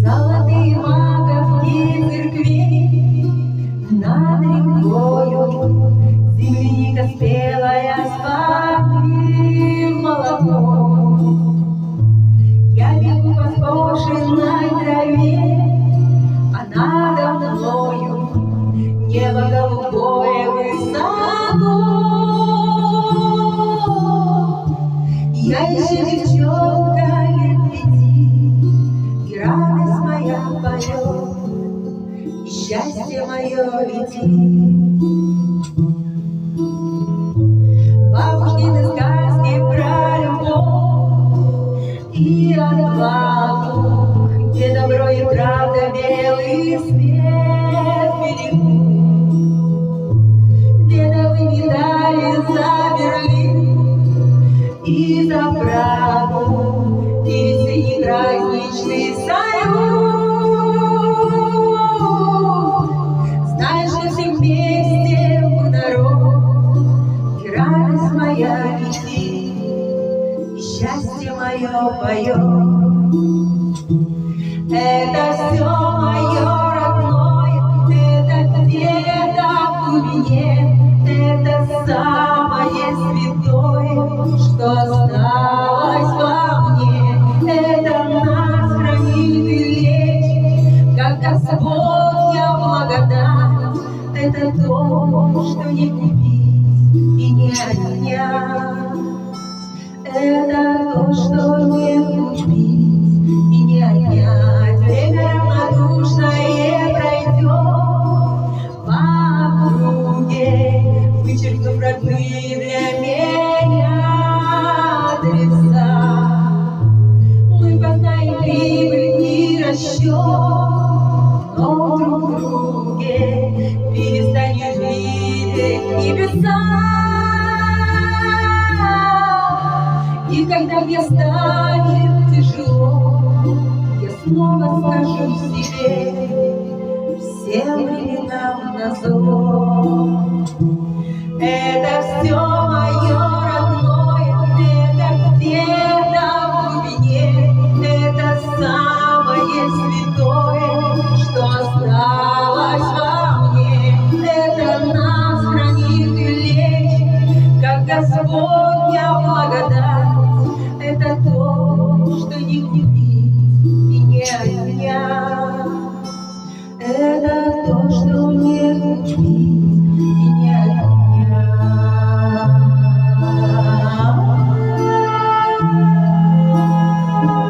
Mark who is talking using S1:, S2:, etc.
S1: Золотые маковки церквей над рекою, земляника спелая с парным молоком. Я бегу по скошенной траве, а надо мною небо голубое высоко. Я еще девчонка лет 5, и радость моя поет, и счастье мое летит. Бабушкины сказки про любовь и отвагу, где добро и правда белый свет берегут. Дедовы медали за Берлин и за Прагу, и весенний праздничный салют. Знаешь, что все вместе в народ, и радость моя летит, и счастье мое поет. Это все мое родное, это где-то в глубине, это самое святое, что осталось во мне. Это нас хранит и лечит, как Господь, я благодарен. Это то, что не купить и не отнять. Это то, что не купить и не отнять. Время равнодушное пройдет по округе, вычеркнув родные для меня адреса. Мы познаем прибыль и расчет, но друг друге перестанешь видеть небеса. И когда мне станет тяжело, я снова скажу себе всем временам назло. Это все мое.